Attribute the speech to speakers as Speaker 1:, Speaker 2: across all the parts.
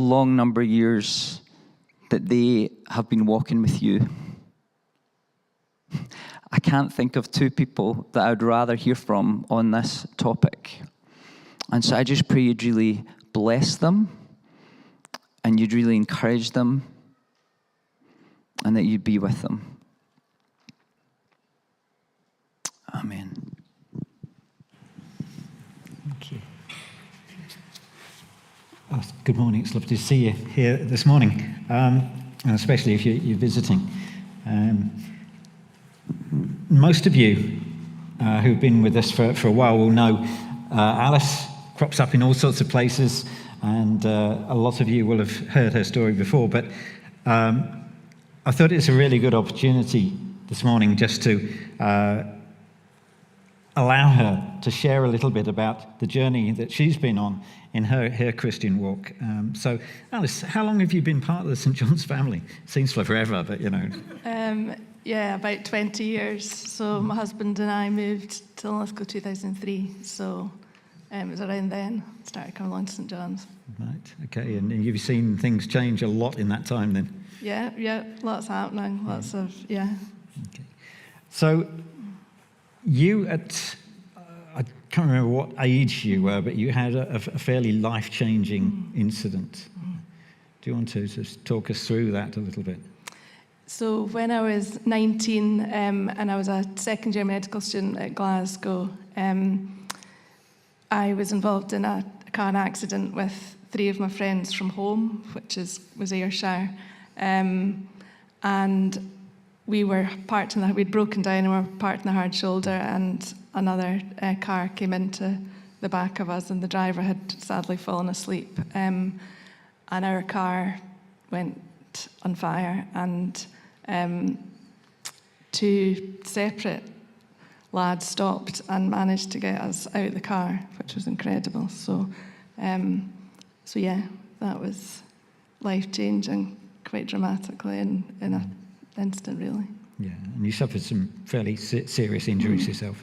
Speaker 1: long number of years that they have been walking with you. I can't think of two people that I'd rather hear from on this topic. And so I just pray you'd really bless them and you'd really encourage them and that you'd be with them. Amen.
Speaker 2: Thank you. Oh, good morning. It's lovely to see you here this morning, and especially if you're visiting. Most of you who've been with us for a while will know Alice crops up in all sorts of places, and a lot of you will have heard her story before, but I thought it's a really good opportunity this morning just to allow her to share a little bit about the journey that she's been on in her Christian walk. So, Alice, how long have you been part of the St. John's family? Seems like forever, but you know.
Speaker 3: Yeah, about 20 years. So my husband and I moved to Lithgow 2003. So it was around then started coming along to St. John's.
Speaker 2: Right, okay, and you've seen things change a lot in that time then?
Speaker 3: Yeah, lots happening, lots of, yeah.
Speaker 2: Okay. So you I can't remember what age you were, but you had a fairly life-changing incident. Do you want to just talk us through that a little bit?
Speaker 3: So when I was 19 and I was a second-year medical student at Glasgow, I was involved in a car accident with 3 of my friends from home, which was Ayrshire, and we were parked we'd broken down and we were parked in the hard shoulder, and another car came into the back of us, and the driver had sadly fallen asleep, and our car went on fire, and 2 separate lads stopped and managed to get us out of the car, which was incredible. So yeah, that was life-changing, quite dramatically in an instant, really.
Speaker 2: Yeah, and you suffered some fairly serious injuries yourself.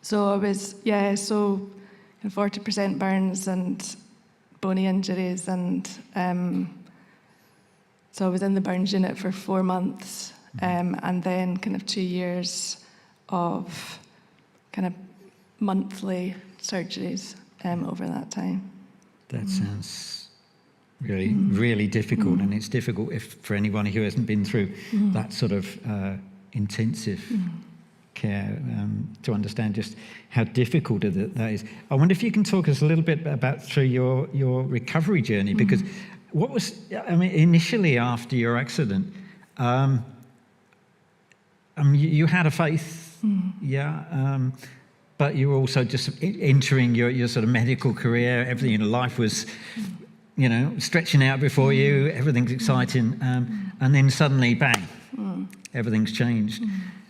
Speaker 3: So I was, 40% burns and bony injuries, and so I was in the burns unit for 4 months, and then kind of 2 years of kind of monthly surgeries over that time.
Speaker 2: That sounds really, really difficult, and it's difficult for anyone who hasn't been through that sort of intensive care to understand just how difficult that is. I wonder if you can talk us a little bit about through your recovery journey, because what was, initially after your accident, you had a faith, but you were also just entering your sort of medical career. Everything in life was, stretching out before you. Everything's exciting, and then suddenly, bang, everything's changed.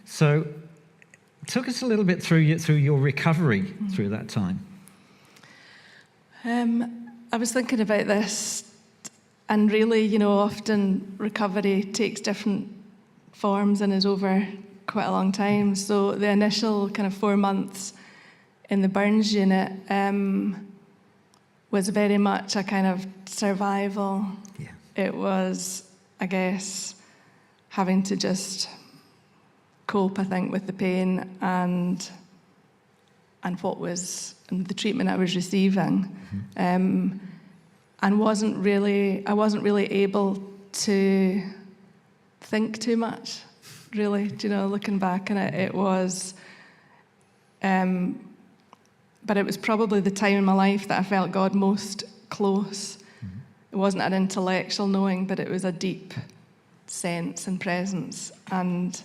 Speaker 2: So, talk us a little bit through your recovery through that time.
Speaker 3: I was thinking about this, and really, often recovery takes different forms and is over quite a long time. So the initial kind of 4 months in the burns unit was very much a kind of survival. Yeah. It was, I guess, having to just cope, I think, with the pain and the treatment I was receiving, and I wasn't really able to think too much, really. Looking back on it was, but it was probably the time in my life that I felt God most close. It wasn't an intellectual knowing, but it was a deep sense and presence, and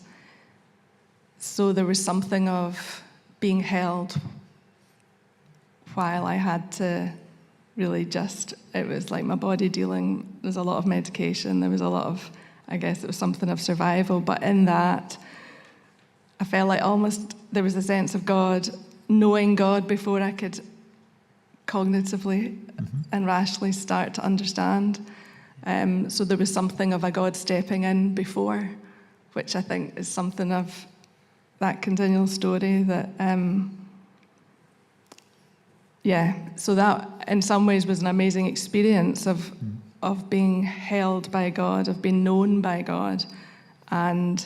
Speaker 3: so there was something of being held while I had to really it was like my body dealing. There's a lot of medication, there was a lot of, I guess it was something of survival, but in that I felt like almost there was a sense of God, knowing God before I could cognitively and rationally start to understand. So there was something of a God stepping in before, which I think is something of that continual story that, so that in some ways was an amazing experience of of being held by God, of being known by God. And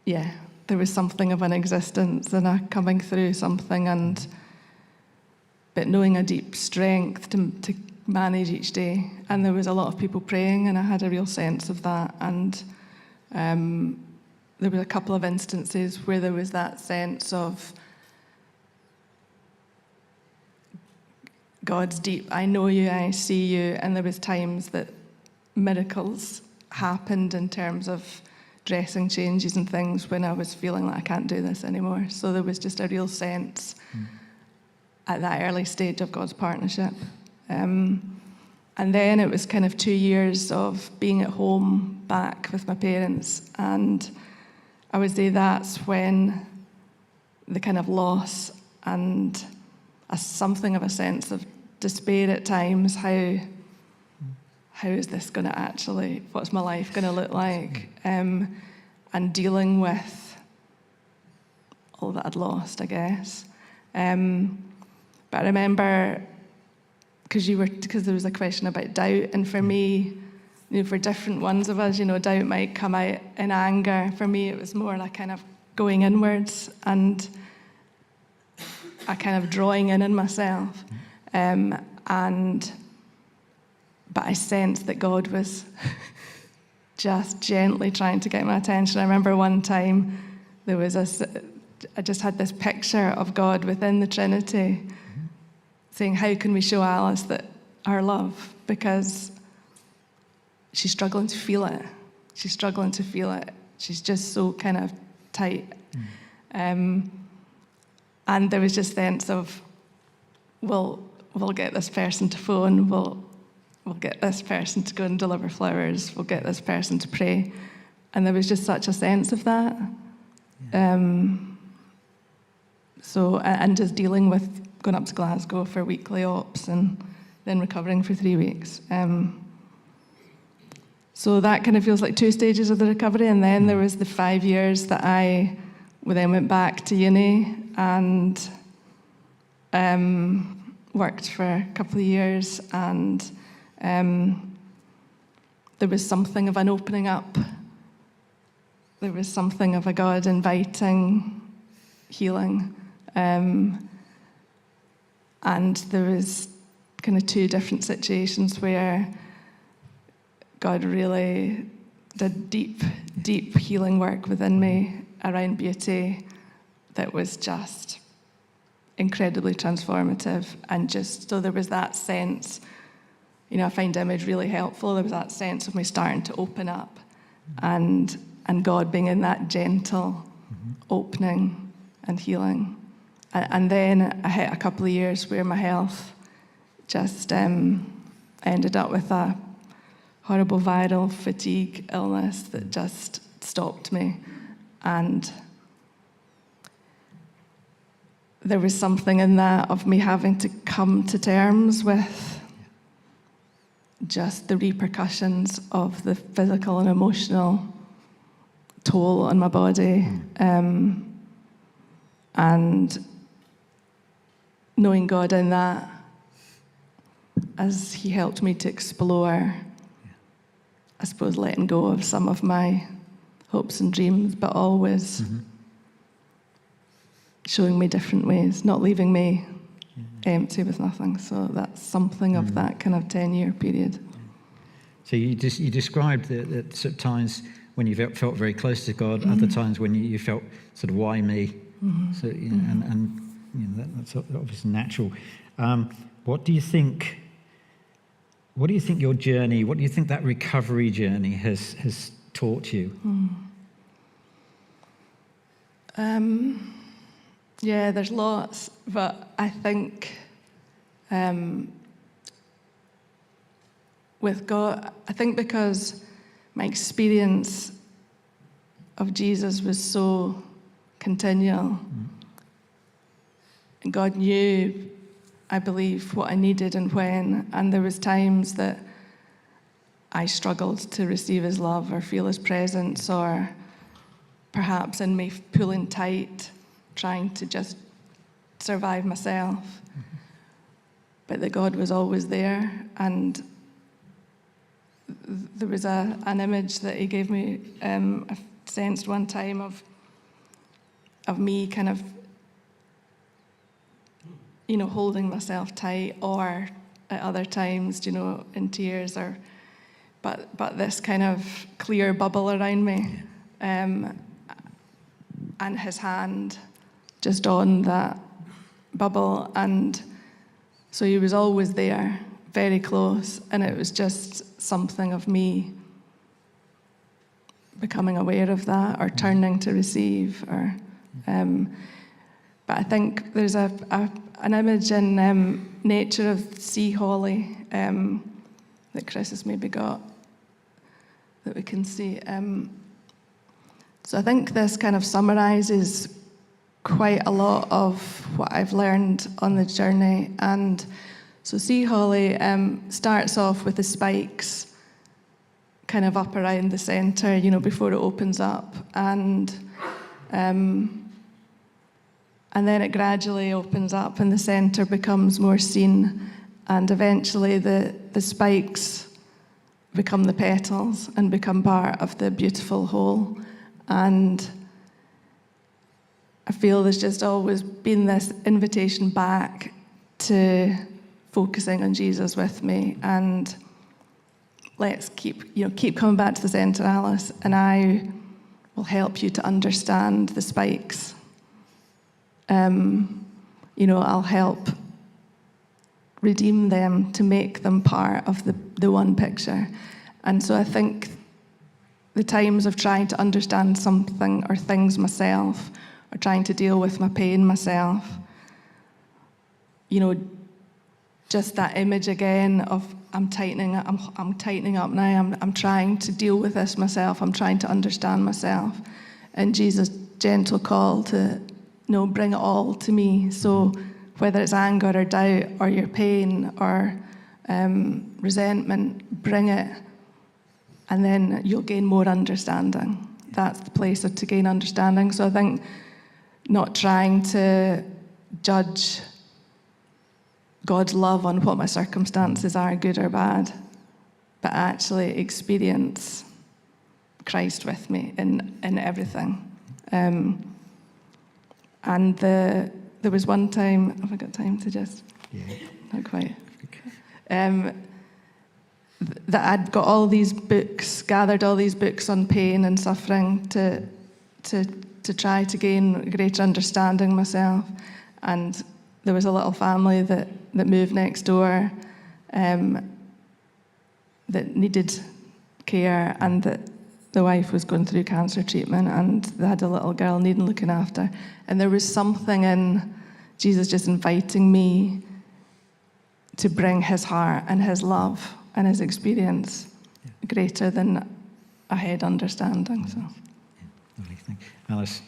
Speaker 3: yeah, there was something of an existence and a coming through something, but knowing a deep strength to manage each day. And there was a lot of people praying, and I had a real sense of that. And there were a couple of instances where there was that sense of God's deep, I know you, I see you. And there was times that miracles happened in terms of dressing changes and things when I was feeling like I can't do this anymore. So there was just a real sense at that early stage of God's partnership. And then it was kind of 2 years of being at home back with my parents. And I would say that's when the kind of loss and something of a sense of despair at times, how is this going to actually, what's my life going to look like? And dealing with all that I'd lost, I guess. But I remember, because there was a question about doubt, and for me, for different ones of us, doubt might come out in anger. For me, it was more like kind of going inwards and a kind of drawing in myself. But I sensed that God was just gently trying to get my attention. I remember one time I just had this picture of God within the Trinity saying, how can we show Alice that our love? Because she's struggling to feel it. She's struggling to feel it. She's just so kind of tight. And there was just sense of, we'll get this person to phone, we'll get this person to go and deliver flowers, we'll get this person to pray. And there was just such a sense of that. And just dealing with going up to Glasgow for weekly ops and then recovering for 3 weeks. So that kind of feels like 2 stages of the recovery. And then there was the 5 years that I then went back to uni and worked for a couple of years, and there was something of an opening up. There was something of a God inviting healing. And there was kind of 2 different situations where God really did deep, deep healing work within me around beauty that was just incredibly transformative. And just so there was that sense, I find image really helpful. There was that sense of me starting to open up and God being in that gentle opening and healing. And then I hit a couple of years where my health just ended up with a horrible viral fatigue illness that just stopped me. And there was something in that of me having to come to terms with just the repercussions of the physical and emotional toll on my body. And knowing God in that, as he helped me to explore, I suppose, letting go of some of my hopes and dreams, but always showing me different ways, not leaving me empty with nothing. So that's something of that kind of 10-year period.
Speaker 2: So you described that sort of times when you felt very close to God, other times when you felt sort of, why me? So that's obviously natural. What do you think your journey? What do you think that recovery journey has taught you?
Speaker 3: Yeah, there's lots, but I think with God, I think because my experience of Jesus was so continual, and God knew, I believe, what I needed and when, and there was times that I struggled to receive his love or feel his presence, or perhaps in me pulling tight, trying to just survive myself. but that God was always there. And there was an image that he gave me, I sensed one time of me kind of, holding myself tight, or at other times, in tears, but this kind of clear bubble around me, and his hand just on that bubble. And so he was always there, very close, and it was just something of me becoming aware of that, or turning to receive, or but I think there's an image in nature of sea holly that Chris has maybe got that we can see. So I think this kind of summarizes quite a lot of what I've learned on the journey. And so sea holly starts off with the spikes kind of up around the center, before it opens up. And then it gradually opens up and the center becomes more seen. And eventually the spikes become the petals and become part of the beautiful whole. And I feel there's just always been this invitation back to focusing on Jesus with me, and let's keep coming back to the center, Alice, and I will help you to understand the spikes. I'll help redeem them to make them part of the one picture. And so I think the times of trying to understand something or things myself, or trying to deal with my pain myself, just that image again of I'm tightening up now, I'm trying to deal with this myself, I'm trying to understand myself. And Jesus' gentle call to, bring it all to me. So whether it's anger or doubt or your pain or resentment, bring it, and then you'll gain more understanding. That's the place to gain understanding. So I think not trying to judge God's love on what my circumstances are, good or bad, but actually experience Christ with me in everything. And there was one time, have I got time to just? Yeah. Not quite. That I'd got all these books, gathered all these books on pain and suffering to try to gain greater understanding myself. And there was a little family that moved next door that needed care, and that the wife was going through cancer treatment, and they had a little girl needing looking after. And there was something in Jesus just inviting me to bring his heart and his love and his experience greater than I had understanding. So.
Speaker 2: Lovely, thank you. Alice,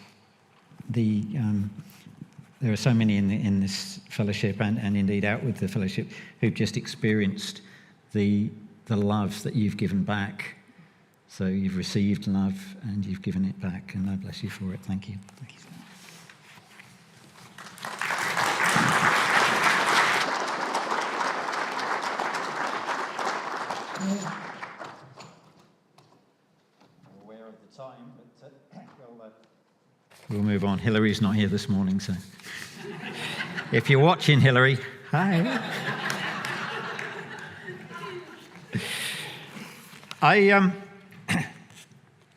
Speaker 2: there are so many in this fellowship and indeed out with the fellowship who've just experienced the love that you've given back. So you've received love and you've given it back, and I bless you for it. Thank you. Thank you. Aware of the time, but we'll move on. Hillary's not here this morning, so if you're watching, Hillary, hi.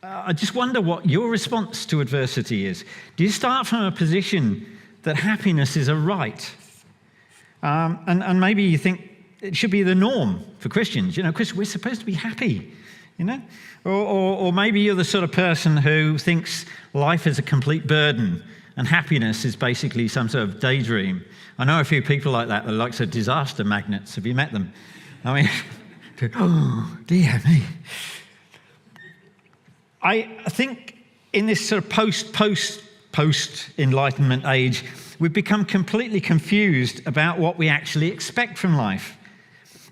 Speaker 2: I just wonder what your response to adversity is. Do you start from a position that happiness is a right? And maybe you think it should be the norm for Christians. Christians, we're supposed to be happy, Or maybe you're the sort of person who thinks life is a complete burden and happiness is basically some sort of daydream. I know a few people like that like sort of disaster magnets. Have you met them? I mean, oh, dear me. I think in this sort of post-Enlightenment age, we've become completely confused about what we actually expect from life.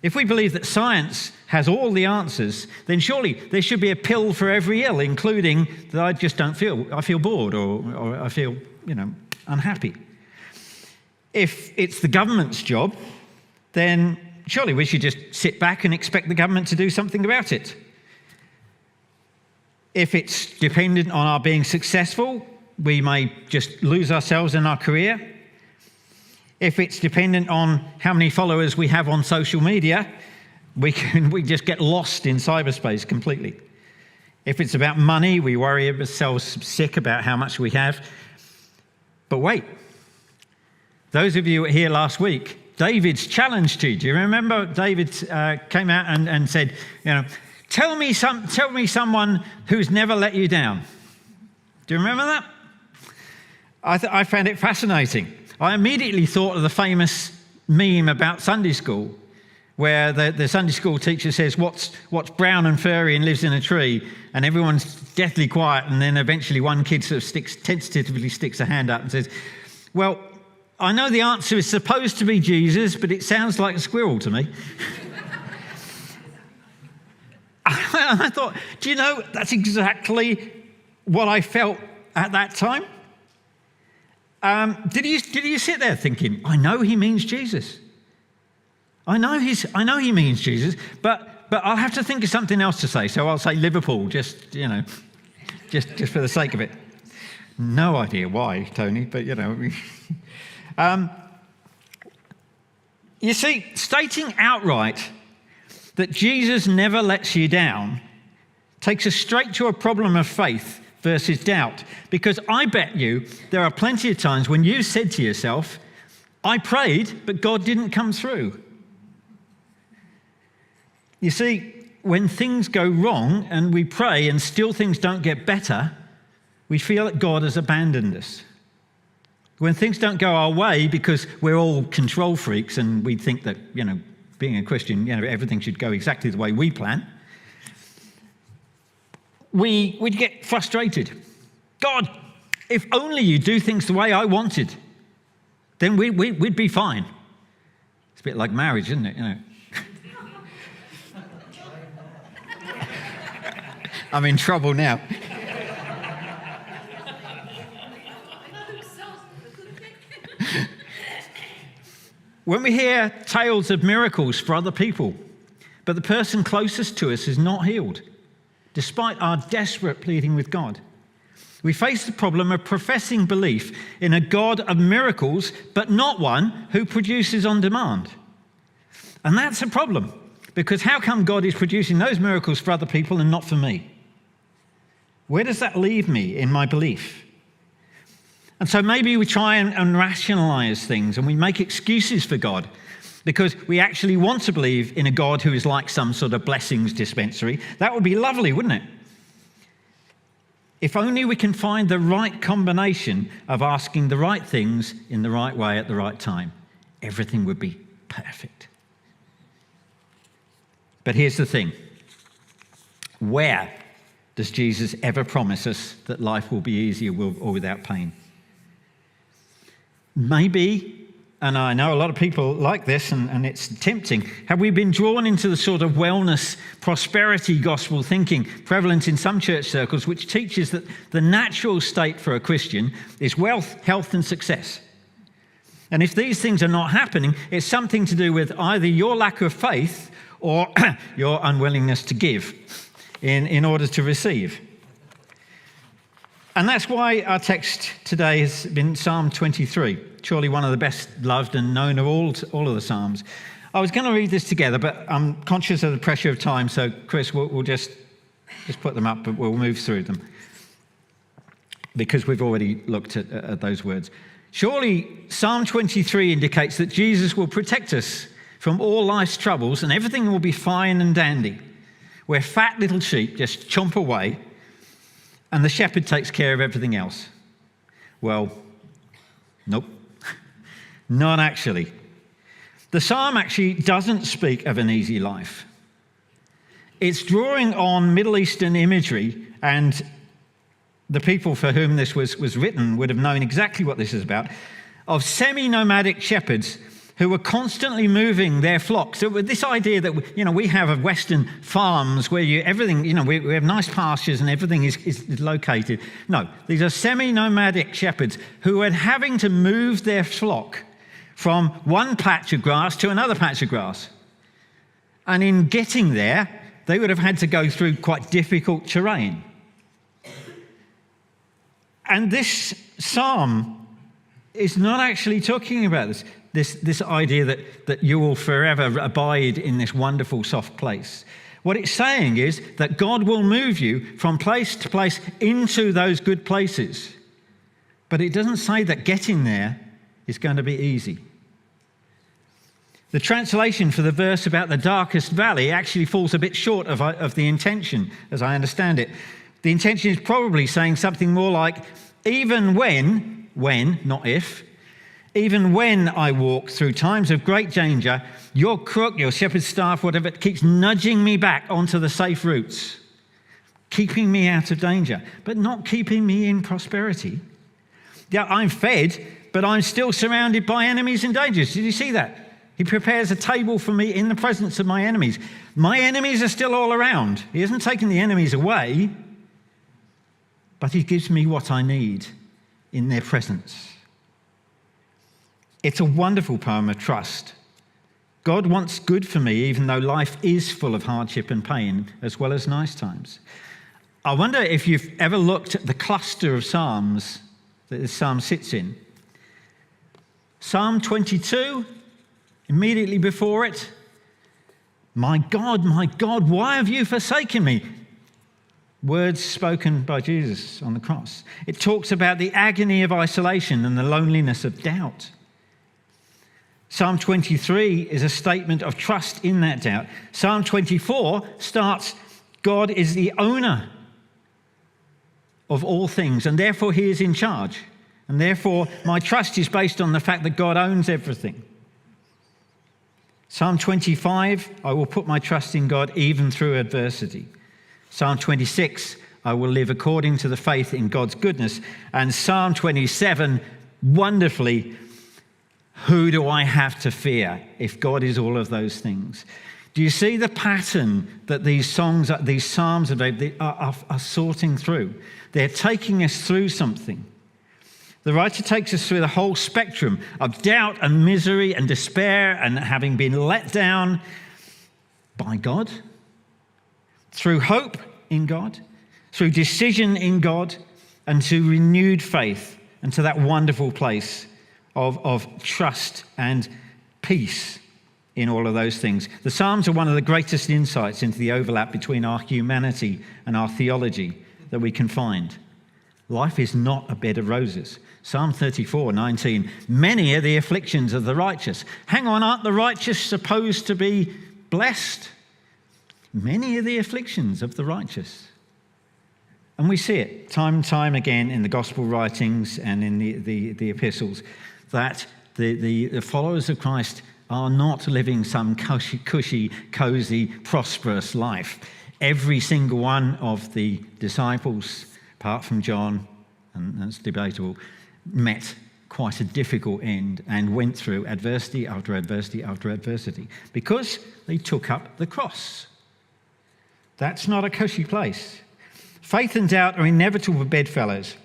Speaker 2: If we believe that science has all the answers, then surely there should be a pill for every ill, including that I feel bored or I feel, unhappy. If it's the government's job, then surely we should just sit back and expect the government to do something about it. If it's dependent on our being successful, we may just lose ourselves in our career. If it's dependent on how many followers we have on social media, we just get lost in cyberspace completely. If it's about money, we worry ourselves sick about how much we have. But wait, those of you who were here last week, David's challenge to you. Do you remember David came out and said, tell me someone who's never let you down. Do you remember that? I found it fascinating. I immediately thought of the famous meme about Sunday school, where the Sunday school teacher says, what's brown and furry and lives in a tree, and everyone's deathly quiet, and then eventually one kid sort of tentatively sticks a hand up and says, well, I know the answer is supposed to be Jesus, but it sounds like a squirrel to me. I thought, do you know, that's exactly what I felt at that time. Did you sit there thinking, I know he means Jesus. I know he means Jesus, but I'll have to think of something else to say. So I'll say Liverpool, just for the sake of it. No idea why, Tony, but you see, stating outright that Jesus never lets you down takes us straight to a problem of faith versus doubt. Because I bet you there are plenty of times when you said to yourself, I prayed, but God didn't come through. You see, when things go wrong and we pray and still things don't get better, we feel that God has abandoned us. When things don't go our way because we're all control freaks and we think that, being a Christian, everything should go exactly the way we plan, we'd get frustrated. God, if only you do things the way I wanted, then we'd be fine. It's a bit like marriage, isn't it? I'm in trouble now. When we hear tales of miracles for other people, but the person closest to us is not healed, despite our desperate pleading with God, we face the problem of professing belief in a God of miracles, but not one who produces on demand. And that's a problem, because how come God is producing those miracles for other people and not for me? Where does that leave me in my belief? And so maybe we try and rationalize things and we make excuses for God because we actually want to believe in a God who is like some sort of blessings dispensary. That would be lovely, wouldn't it? If only we can find the right combination of asking the right things in the right way at the right time, everything would be perfect. But here's the thing. Where does Jesus ever promise us that life will be easier or without pain? Maybe, and I know a lot of people like this, and it's tempting, have we been drawn into the sort of wellness, prosperity gospel thinking prevalent in some church circles, which teaches that the natural state for a Christian is wealth, health, and success? And if these things are not happening, it's something to do with either your lack of faith or your unwillingness to give in order to receive. And that's why our text today has been Psalm 23, surely one of the best loved and known of all of the Psalms. I was going to read this together, but I'm conscious of the pressure of time, so Chris, we'll just put them up, but we'll move through them because we've already looked at those words. Surely Psalm 23 indicates that Jesus will protect us from all life's troubles and everything will be fine and dandy. We're fat little sheep, just chomp away, and the shepherd takes care of everything else. Well, nope, not actually. The psalm actually doesn't speak of an easy life. It's drawing on Middle Eastern imagery, and the people for whom this was written would have known exactly what this is about, of semi-nomadic shepherds who were constantly moving their flocks. So with this idea that we have Western farms where we have nice pastures and everything is located. No, these are semi-nomadic shepherds who are having to move their flock from one patch of grass to another patch of grass. And in getting there, they would have had to go through quite difficult terrain. And this psalm is not actually talking about this idea that you will forever abide in this wonderful, soft place. What it's saying is that God will move you from place to place into those good places. But it doesn't say that getting there is going to be easy. The translation for the verse about the darkest valley actually falls a bit short of the intention, as I understand it. The intention is probably saying something more like, even when, not if, even when I walk through times of great danger, your crook, your shepherd's staff, whatever, it keeps nudging me back onto the safe routes, keeping me out of danger, but not keeping me in prosperity. Yeah, I'm fed, but I'm still surrounded by enemies and dangers. Did you see that? He prepares a table for me in the presence of my enemies. My enemies are still all around. He hasn't taken the enemies away, but he gives me what I need in their presence. It's a wonderful poem of trust. God wants good for me, even though life is full of hardship and pain, as well as nice times. I wonder if you've ever looked at the cluster of psalms that this psalm sits in. Psalm 22, immediately before it, my God, why have you forsaken me? Words spoken by Jesus on the cross. It talks about the agony of isolation and the loneliness of doubt. Psalm 23 is a statement of trust in that doubt. Psalm 24 starts, God is the owner of all things, and therefore he is in charge. And therefore my trust is based on the fact that God owns everything. Psalm 25, I will put my trust in God even through adversity. Psalm 26, I will live according to the faith in God's goodness. And Psalm 27, wonderfully, who do I have to fear if God is all of those things? Do you see the pattern that these psalms are sorting through? They're taking us through something. The writer takes us through the whole spectrum of doubt and misery and despair and having been let down by God, through hope in God, through decision in God, and to renewed faith, and to that wonderful place of trust and peace in all of those things. The Psalms are one of the greatest insights into the overlap between our humanity and our theology that we can find. Life is not a bed of roses. Psalm 34:19, many are the afflictions of the righteous. Hang on, aren't the righteous supposed to be blessed? Many are the afflictions of the righteous. And we see it time and time again in the gospel writings and in the epistles that the followers of Christ are not living some cushy, cozy, prosperous life. Every single one of the disciples, apart from John, and that's debatable, met quite a difficult end and went through adversity after adversity after adversity because they took up the cross. That's not a cushy place. Faith and doubt are inevitable bedfellows.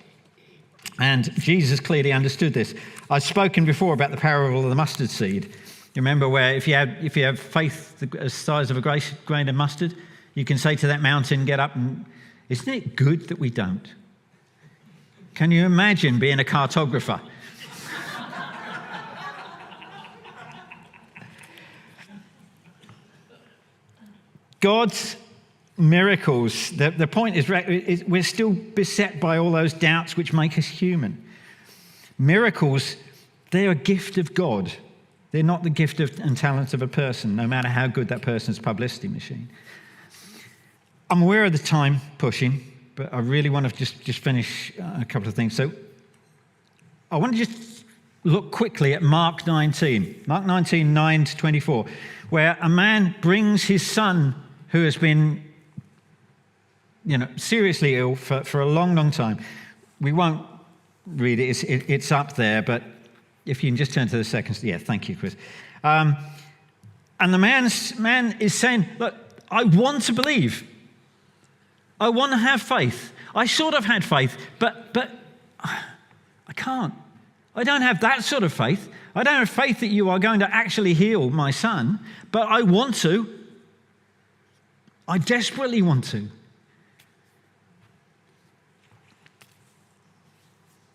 Speaker 2: And Jesus clearly understood this. I've spoken before about the parable of the mustard seed. You remember where if you have faith the size of a grain of mustard, you can say to that mountain, get up, and isn't it good that we don't? Can you imagine being a cartographer? God's miracles, the point is we're still beset by all those doubts which make us human. Miracles, they're a gift of God. They're not the gift and talent of a person, no matter how good that person's publicity machine. I'm aware of the time pushing, but I really want to just finish a couple of things. So I want to just look quickly at Mark 19, 9 to 24, where a man brings his son who has been seriously ill for a long, long time. We won't read it. It's up there, but if you can just turn to the second. Yeah, thank you, Chris. And the man is saying, look, I want to believe. I want to have faith. I sort of had faith, but I can't. I don't have that sort of faith. I don't have faith that you are going to actually heal my son, but I want to. I desperately want to.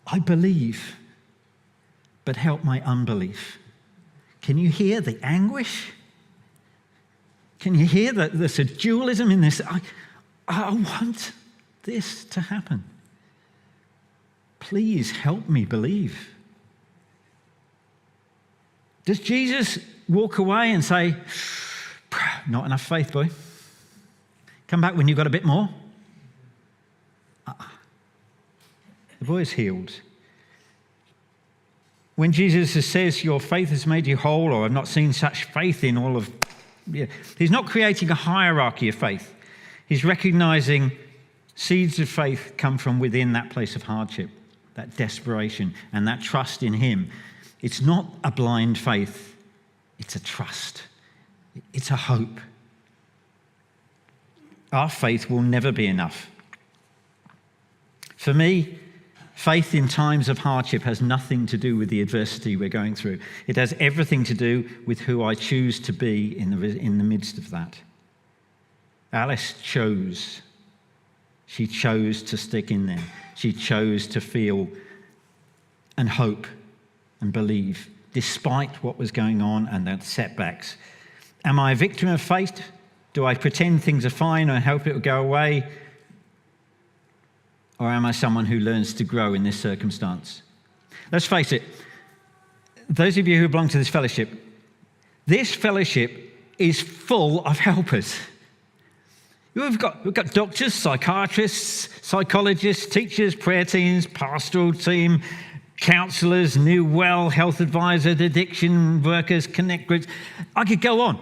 Speaker 2: I believe, but help my unbelief. Can you hear the anguish? Can you hear the dualism in this? I want this to happen. Please help me believe. Does Jesus walk away and say, not enough faith, boy? Come back when you've got a bit more? The boy is healed. When Jesus says, your faith has made you whole, or I've not seen such faith in all of... He's not creating a hierarchy of faith. He's recognizing seeds of faith come from within that place of hardship, that desperation, and that trust in him. It's not a blind faith. It's a trust. It's a hope. Our faith will never be enough. For me, faith in times of hardship has nothing to do with the adversity we're going through. It has everything to do with who I choose to be in the midst of that. Alice chose. She chose to stick in there. She chose to feel and hope and believe, despite what was going on and the setbacks. Am I a victim of fate? Do I pretend things are fine and hope it will go away? Or am I someone who learns to grow in this circumstance? Let's face it, those of you who belong to this fellowship is full of helpers. We've got doctors, psychiatrists, psychologists, teachers, prayer teams, pastoral team, counsellors, New Well, health advisor, addiction workers, connect groups. I could go on.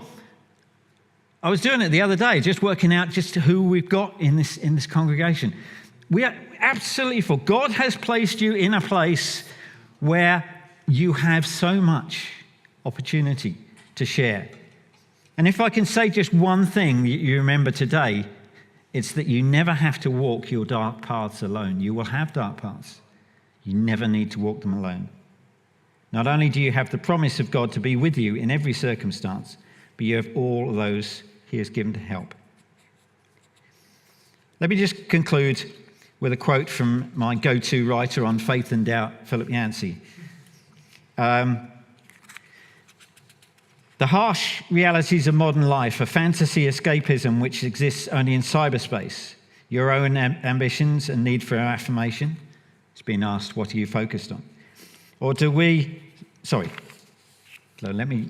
Speaker 2: I was doing it the other day, just working out just who we've got in this congregation. We are absolutely full. God has placed you in a place where you have so much opportunity to share. And if I can say just one thing that you remember today, it's that you never have to walk your dark paths alone. You will have dark paths. You never need to walk them alone. Not only do you have the promise of God to be with you in every circumstance, but you have all of those he has given to help. Let me just conclude with a quote from my go-to writer on faith and doubt, Philip Yancey. The harsh realities of modern life, a fantasy escapism which exists only in cyberspace, your own ambitions and need for affirmation. It's been asked, what are you focused on? Or do we... Sorry. Let me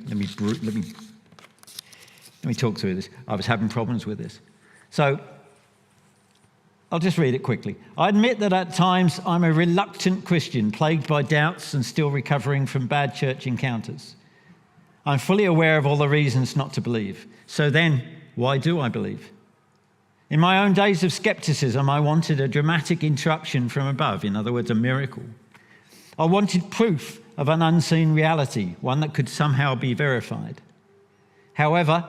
Speaker 2: talk through this. I was having problems with this. So, I'll just read it quickly. I admit that at times I'm a reluctant Christian, plagued by doubts and still recovering from bad church encounters. I'm fully aware of all the reasons not to believe. So then, why do I believe? In my own days of skepticism, I wanted a dramatic interruption from above, in other words, a miracle. I wanted proof of an unseen reality, one that could somehow be verified. However,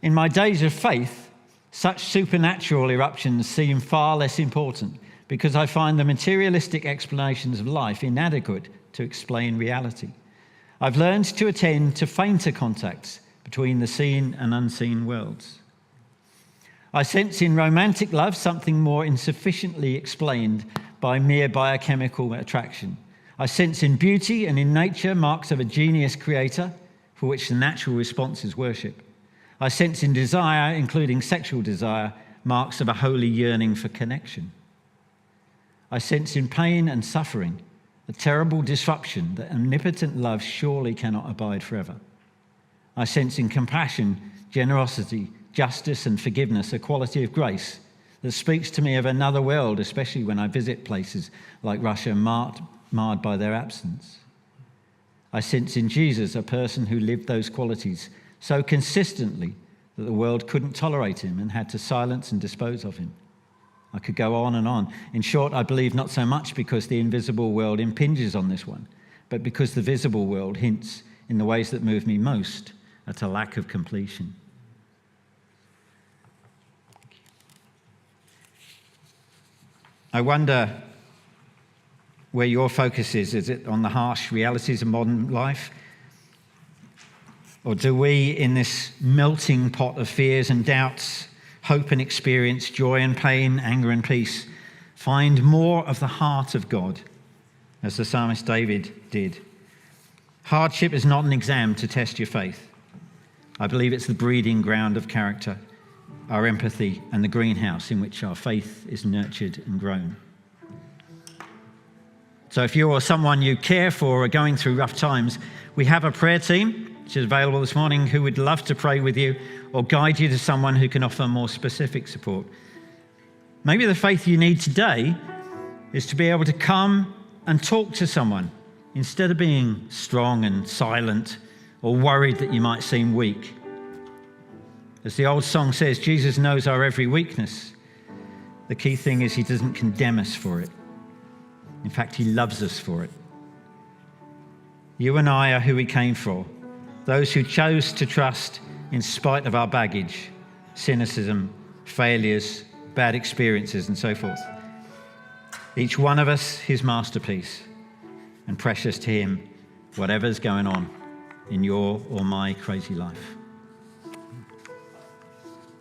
Speaker 2: in my days of faith, such supernatural eruptions seem far less important because I find the materialistic explanations of life inadequate to explain reality. I've learned to attend to fainter contacts between the seen and unseen worlds. I sense in romantic love something more insufficiently explained by mere biochemical attraction. I sense in beauty and in nature marks of a genius creator for which the natural response is worship. I sense in desire, including sexual desire, marks of a holy yearning for connection. I sense in pain and suffering a terrible disruption that omnipotent love surely cannot abide forever. I sense in compassion, generosity, justice and forgiveness a quality of grace that speaks to me of another world, especially when I visit places like Russia marred by their absence. I sense in Jesus a person who lived those qualities so consistently that the world couldn't tolerate him and had to silence and dispose of him. I could go on and on. In short, I believe not so much because the invisible world impinges on this one, but because the visible world hints in the ways that move me most at a lack of completion. I wonder where your focus is? Is it on the harsh realities of modern life? Or do we, in this melting pot of fears and doubts, hope and experience, joy and pain, anger and peace, find more of the heart of God, as the psalmist David did? Hardship is not an exam to test your faith. I believe it's the breeding ground of character, our empathy, and the greenhouse in which our faith is nurtured and grown. So if you or someone you care for are going through rough times, we have a prayer team, which is available this morning, who would love to pray with you or guide you to someone who can offer more specific support. Maybe the faith you need today is to be able to come and talk to someone instead of being strong and silent or worried that you might seem weak. As the old song says, Jesus knows our every weakness. The key thing is he doesn't condemn us for it. In fact, he loves us for it. You and I are who he came for, those who chose to trust in spite of our baggage, cynicism, failures, bad experiences, and so forth. Each one of us his masterpiece, and precious to him, whatever's going on in your or my crazy life.